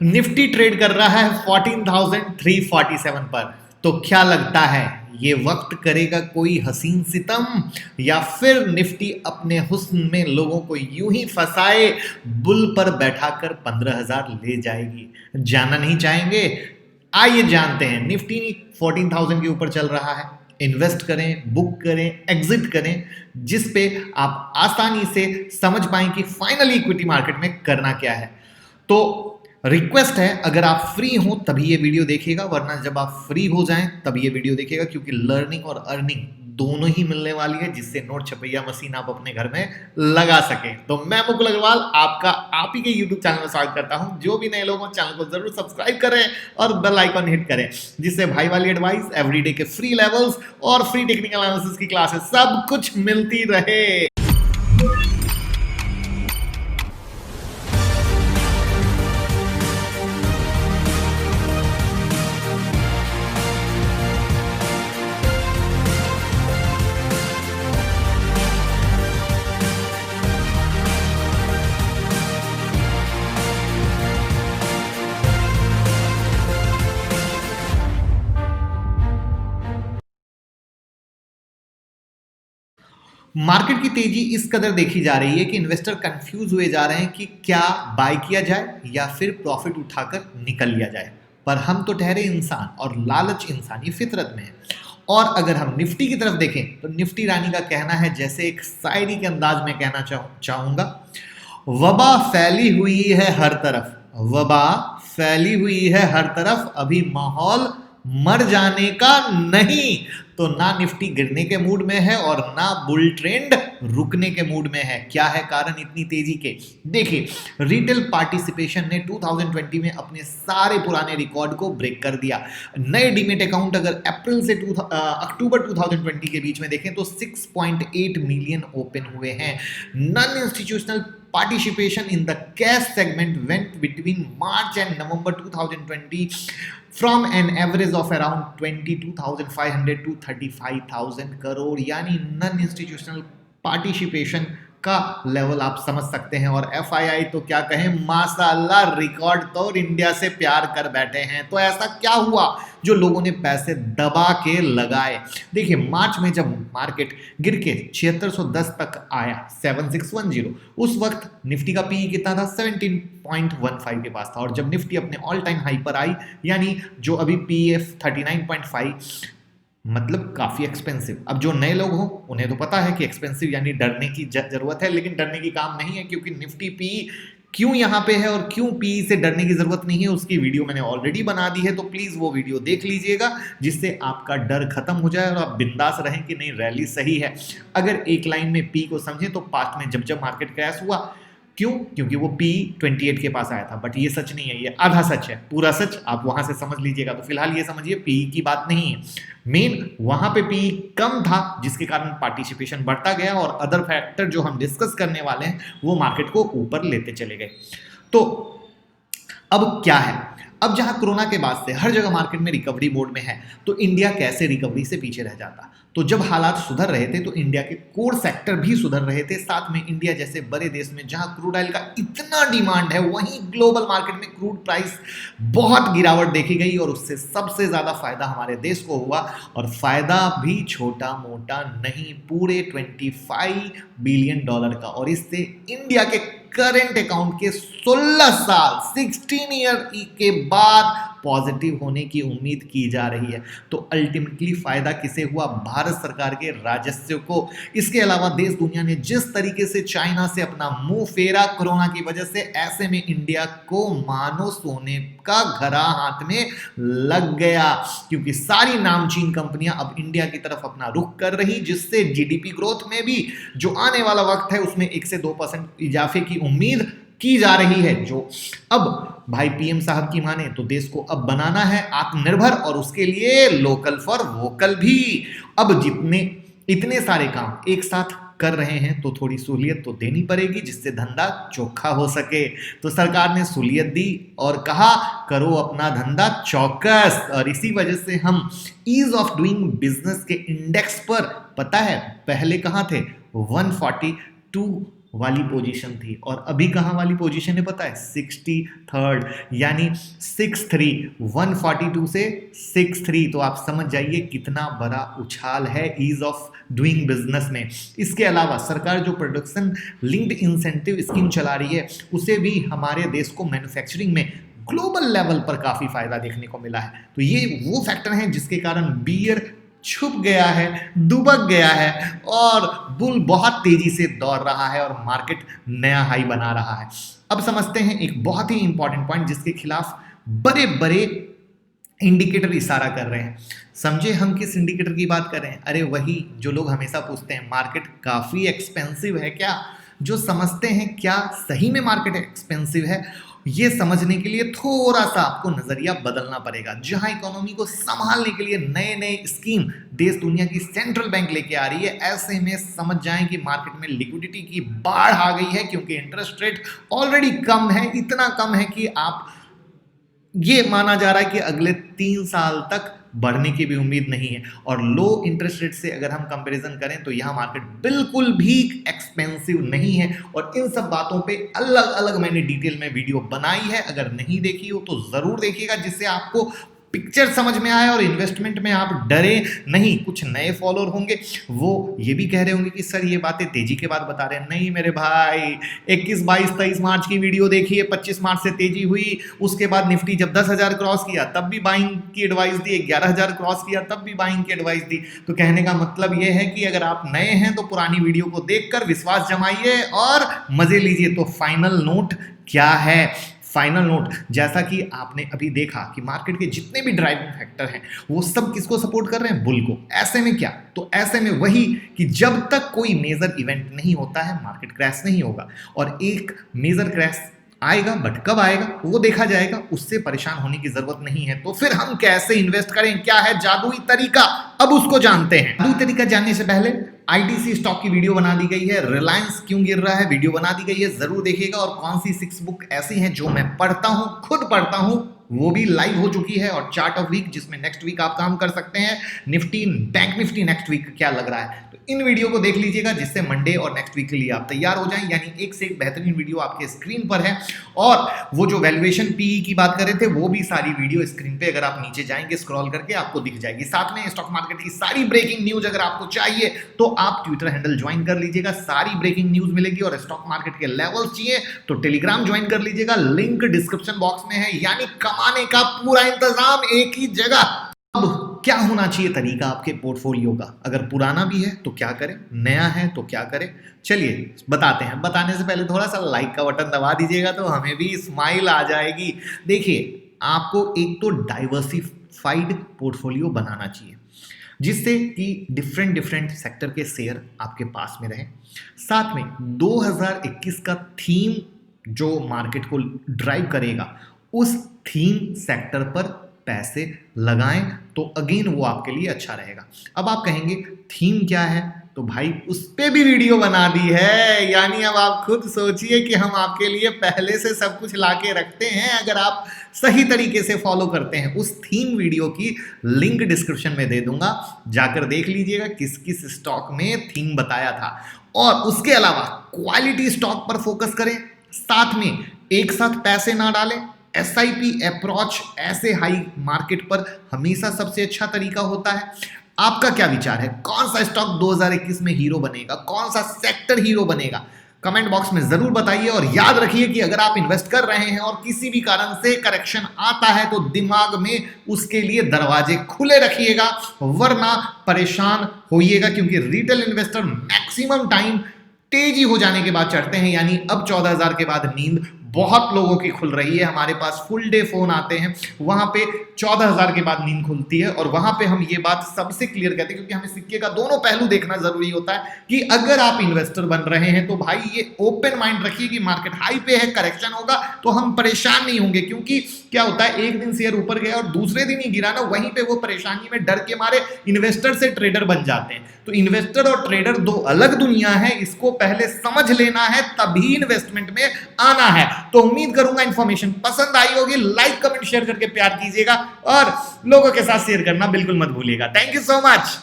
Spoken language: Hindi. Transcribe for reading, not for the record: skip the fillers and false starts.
निफ्टी ट्रेड कर रहा है 14,347 पर। तो क्या लगता है ये वक्त करेगा कोई हसीन सितम, या फिर निफ्टी अपने हुस्न में लोगों को यूं ही फंसाए बुल पर बैठाकर 15,000 ले जाएगी? जानना नहीं चाहेंगे? आइए जानते हैं। निफ्टी 14,000 के ऊपर चल रहा है। इन्वेस्ट करें, बुक करें, एग्जिट करें, जिस पे आप आसानी से समझ पाएं कि फाइनली इक्विटी मार्केट में करना क्या है। तो रिक्वेस्ट है, अगर आप फ्री हो तभी ये वीडियो देखिएगा, वरना जब आप फ्री हो जाएं तब ये वीडियो देखिएगा, क्योंकि लर्निंग और अर्निंग दोनों ही मिलने वाली है, जिससे नोट छपैया मशीन आप अपने घर में लगा सके। तो मैं मुकुल अग्रवाल आपका आप ही के यूट्यूब चैनल में स्वागत करता हूं। जो भी नए लोग हो चैनल को जरूर सब्सक्राइब करें और बेल आइकन हिट करें, जिससे भाई वाली एडवाइस, एवरीडे के फ्री लेवल्स और फ्री टेक्निकल एनालिसिस की क्लासेस सब कुछ मिलती रहे। मार्केट की तेजी इस कदर देखी जा रही है कि इन्वेस्टर कंफ्यूज हुए जा रहे हैं कि क्या बाय किया जाए या फिर प्रॉफिट उठाकर निकल लिया जाए। पर हम तो ठहरे इंसान, और लालच इंसानी फितरत में है। और अगर हम निफ्टी की तरफ देखें तो निफ्टी रानी का कहना है, जैसे एक शायरी के अंदाज में कहना चाहूंगा, वबा फैली हुई है हर तरफ, वबा फैली हुई है हर तरफ, अभी माहौल मर जाने का नहीं। तो ना निफ्टी गिरने के मूड में है और ना बुल ट्रेंड रुकने के मूड में है। क्या है कारण इतनी तेजी के? देखिए, रिटेल पार्टिसिपेशन ने 2020 में अपने सारे पुराने रिकॉर्ड को ब्रेक कर दिया। नए डीमेट अकाउंट अगर अप्रैल से अक्टूबर 2020 के बीच में देखें तो 6.8 मिलियन ओपन हुए हैं। Non institutional participation in the cash segment went between March and November 2020 from an average of around 22,500 to 35,000 crore, यानी नॉन इंस्टीट्यूशनल पार्टिसिपेशन का लेवल आप समझ सकते हैं। और एफआईआई तो क्या कहें, माशाअल्लाह रिकॉर्ड तो इंडिया से प्यार कर बैठे हैं। तो ऐसा क्या हुआ जो लोगों ने पैसे दबा के लगाए? देखिए, मार्च में जब मार्केट गिर के 7610 तक आया, 7610, उस वक्त निफ्टी का पीई कितना था? 17.15 के पास था। और जब निफ्टी अपने ऑल टाइम हाई पर आई, यानी जो अभी पीएफ 39.5, मतलब काफी एक्सपेंसिव। अब जो नए लोग हों उन्हें तो पता है कि एक्सपेंसिव यानी डरने की जरूरत है, लेकिन डरने की काम नहीं है, क्योंकि निफ्टी पी क्यों यहाँ पे है और क्यों पी से डरने की जरूरत नहीं है, उसकी वीडियो मैंने ऑलरेडी बना दी है। तो प्लीज वो वीडियो देख लीजिएगा, जिससे आपका डर खत्म हो जाए और आप बिंदास रहें कि नहीं, रैली सही है। अगर एक लाइन में पी को समझें तो पास्ट में जब जब मार्केट क्रैश हुआ, क्यों? क्योंकि वो पी 28 के पास आया था। बट ये सच नहीं है, ये आधा सच है, पूरा सच आप वहां से समझ लीजिएगा। तो फिलहाल ये समझिए, पी की बात नहीं है, मेन वहां पे पी कम था, जिसके कारण पार्टिसिपेशन बढ़ता गया, और अदर फैक्टर जो हम डिस्कस करने वाले हैं वो मार्केट को ऊपर लेते चले गए। तो अब क्या है? अब जहां कोरोना के बाद से हर जगह मार्केट में रिकवरी मोड में है, तो इंडिया कैसे रिकवरी से पीछे रह जाता? तो जब हालात सुधर रहे थे तो इंडिया के कोर सेक्टर भी सुधर रहे थे। साथ में इंडिया जैसे बड़े देश में जहां क्रूड ऑयल का इतना डिमांड है, वहीं ग्लोबल मार्केट में क्रूड प्राइस बहुत गिरावट देखी गई, और उससे सबसे ज्यादा फायदा हमारे देश को हुआ। और फायदा भी छोटा मोटा नहीं, पूरे $25 बिलियन का। और इससे इंडिया के करंट अकाउंट के 16 साल 16 ईयर के बाद पॉजिटिव होने की उम्मीद की जा रही है। तो अल्टीमेटली फायदा किसे हुआ? भारत सरकार के राजस्व को। इसके अलावा देश दुनिया ने जिस तरीके से चाइना से अपना मुंह फेरा कोरोना की वजह से, ऐसे में इंडिया को मानो सोने का घड़ा हाथ में लग गया, क्योंकि सारी नामचीन कंपनियां अब इंडिया की तरफ अपना रुख कर रही, जिससे जीडीपी ग्रोथ में भी जो आने वाला वक्त है उसमें 1 से 2% इजाफे की उम्मीद की जा रही है। जो अब भाई पीएम साहब की माने तो देश को अब बनाना है आत्मनिर्भर, और उसके लिए लोकल फॉर वोकल भी। अब जितने इतने सारे काम एक साथ कर रहे हैं तो थोड़ी सहूलियत तो देनी पड़ेगी, जिससे धंधा चोखा हो सके। तो सरकार ने सहूलियत दी और कहा करो अपना धंधा चौकस। और इसी वजह से हम ईज ऑफ डूइंग बिजनेस के इंडेक्स पर, पता है पहले कहां थे? 142 वाली पोजीशन थी और अभी कहाँ वाली पोजीशन है पता है? 63rd, यानी 63, 142 से 63। तो आप समझ जाइए कितना बड़ा उछाल है ईज ऑफ डूइंग बिजनेस में। इसके अलावा सरकार जो प्रोडक्शन लिंक्ड इंसेंटिव स्कीम चला रही है उसे भी हमारे देश को मैन्युफैक्चरिंग में ग्लोबल लेवल पर काफी फायदा देखने को मिला है। तो ये वो फैक्टर हैं जिसके कारण बियर छुप गया है, दुबक गया है और बुल बहुत तेजी से दौड़ रहा है और मार्केट नया हाई बना रहा है। अब समझते हैं एक बहुत ही इंपॉर्टेंट पॉइंट जिसके खिलाफ बड़े बड़े इंडिकेटर इशारा कर रहे हैं। समझे हम किस इंडिकेटर की बात कर रहे हैं? अरे वही जो लोग हमेशा पूछते हैं मार्केट काफी एक्सपेंसिव है क्या? जो समझते हैं क्या सही में मार्केट एक्सपेंसिव है, ये समझने के लिए थोड़ा सा आपको नजरिया बदलना पड़ेगा। जहां इकोनॉमी को संभालने के लिए नए नए स्कीम देश दुनिया की सेंट्रल बैंक लेके आ रही है, ऐसे में समझ जाएं कि मार्केट में लिक्विडिटी की बाढ़ आ गई है, क्योंकि इंटरेस्ट रेट ऑलरेडी कम है, इतना कम है कि आप ये माना जा रहा है कि अगले 3 साल तक बढ़ने की भी उम्मीद नहीं है। और लो इंटरेस्ट रेट से अगर हम कंपैरिजन करें तो यह मार्केट बिल्कुल भी एक्सपेंसिव नहीं है। और इन सब बातों पे अलग अलग मैंने डिटेल में वीडियो बनाई है, अगर नहीं देखी हो तो जरूर देखिएगा, जिससे आपको पिक्चर समझ में आए और इन्वेस्टमेंट में आप डरे नहीं। कुछ नए फॉलोअर होंगे वो ये भी कह रहे होंगे कि सर ये बातें तेजी के बाद बता रहे हैं। नहीं मेरे भाई, 21, 22, 23 मार्च की वीडियो देखिए, 25 मार्च से तेजी हुई, उसके बाद निफ्टी जब 10,000 क्रॉस किया तब भी बाइंग की एडवाइस दी, 11,000 क्रॉस किया तब भी बाइंग की एडवाइस दी। तो कहने का मतलब ये है कि अगर आप नए हैं तो पुरानी वीडियो को देखकर विश्वास जमाइए और मजे लीजिए। तो फाइनल नोट क्या है? फाइनल नोट, जैसा कि आपने अभी देखा कि मार्केट के जितने भी ड्राइविंग फैक्टर हैं वो सब किसको सपोर्ट कर रहे हैं? बुल को। ऐसे में क्या? तो ऐसे में वही कि जब तक कोई मेजर इवेंट नहीं होता है मार्केट क्रैश नहीं होगा। और एक मेजर क्रैश आएगा, बट कब आएगा वो देखा जाएगा, उससे परेशान होने की जरूरत नहीं है। तो फिर हम कैसे इन्वेस्ट करें? क्या है जादुई तरीका? अब उसको जानते हैं। जादुई तरीका जानने से पहले आईटीसी स्टॉक की वीडियो बना दी गई है, रिलायंस क्यों गिर रहा है वीडियो बना दी गई है, जरूर देखिएगा। और कौन सी 6 बुक ऐसी हैं जो मैं पढ़ता हूं, खुद पढ़ता हूं, वो भी लाइव हो चुकी है। और चार्ट ऑफ वीक जिसमें नेक्स्ट वीक आप काम कर सकते हैं, Nifty, bank Nifty next week क्या लग रहा है, तो इन वीडियो को देख लीजिएगा जिससे मंडे और नेक्स्ट वीक के लिए आप तैयार हो जाएं। यानी एक से एक बेहतरीन वीडियो आपके स्क्रीन पर है। और वो जो वैल्यूएशन पीई की बात कर रहे थे वो भी सारी वीडियो स्क्रीन पे अगर आप नीचे जाएंगे स्क्रॉल करके आपको दिख जाएगी। साथ में स्टॉक मार्केट की सारी ब्रेकिंग न्यूज अगर आपको चाहिए तो आप ट्विटर हैंडल ज्वाइन कर लीजिएगा, सारी ब्रेकिंग न्यूज मिलेगी। और स्टॉक मार्केट के लेवल्स चाहिए तो टेलीग्राम ज्वाइन कर लीजिएगा, लिंक डिस्क्रिप्शन बॉक्स में है। यानी कमाने का पूरा इंतजाम एक ही जगह। अब क्या होना चाहिए तरीका आपके पोर्टफोलियो का? अगर पुराना भी है तो क्या करें, नया है तो क्या करें, चलिए बताते हैं। बताने से पहले थोड़ा सा लाइक का बटन दबा दीजिएगा तो हमें भी स्माइल आ जाएगी। देखिए, आपको एक तो डाइवर्सिफाइड पोर्टफोलियो बनाना चाहिए जिससे कि डिफरेंट सेक्टर के शेयर आपके पास में रहे। साथ में 2021 का थीम जो मार्केट को ड्राइव करेगा उस थीम सेक्टर पर पैसे लगाएं तो अगेन वो आपके लिए अच्छा रहेगा। अब आप कहेंगे थीम क्या है? तो भाई उस पे भी वीडियो बना दी है। यानी अब आप खुद सोचिए कि हम आपके लिए पहले से सब कुछ लाके रखते हैं, अगर आप सही तरीके से फॉलो करते हैं। उस थीम वीडियो की लिंक डिस्क्रिप्शन में दे दूंगा, जाकर देख लीजिएगा किस किस स्टॉक में थीम बताया था। और उसके अलावा क्वालिटी स्टॉक पर फोकस करें, साथ में एक साथ पैसे ना डालें। SIP अप्रोच ऐसे हाई मार्केट पर हमेशा सबसे अच्छा तरीका होता है। आपका क्या विचार है? कौन सा स्टॉक 2021 में हीरो बनेगा? कौन सा सेक्टर हीरो बनेगा? कमेंट बॉक्स में जरूर बताइए। और याद रखिए कि अगर आप इन्वेस्ट कर रहे हैं और किसी भी कारण से करेक्शन आता है तो दिमाग में उसके लिए दरवाजे खुले रखिएगा, वरना परेशान होइएगा। क्योंकि रिटेल इन्वेस्टर मैक्सिमम टाइम तेजी हो जाने के बाद चढ़ते हैं। यानी अब 14,000 के बाद नींद बहुत लोगों की खुल रही है। हमारे पास फुल डे फोन आते हैं, वहां पे 14,000 के बाद नींद खुलती है। और वहां पे हम ये बात सबसे क्लियर कहते हैं, क्योंकि हमें सिक्के का दोनों पहलू देखना जरूरी होता है कि अगर आप इन्वेस्टर बन रहे हैं तो भाई ये ओपन माइंड रखिए कि मार्केट हाई पे है, करेक्शन होगा तो हम परेशान नहीं होंगे। क्योंकि क्या होता है, एक दिन शेयर ऊपर गया और दूसरे दिन ही गिरा ना, वहीं पे वो परेशानी में डर के मारे इन्वेस्टर से ट्रेडर बन जाते हैं। तो इन्वेस्टर और ट्रेडर दो अलग दुनिया है, इसको पहले समझ लेना है, तभी इन्वेस्टमेंट में आना है। तो उम्मीद करूंगा इंफॉर्मेशन पसंद आई होगी। लाइक कमेंट शेयर करके प्यार कीजिएगा और लोगों के साथ शेयर करना बिल्कुल मत भूलिएगा। Thank you so much.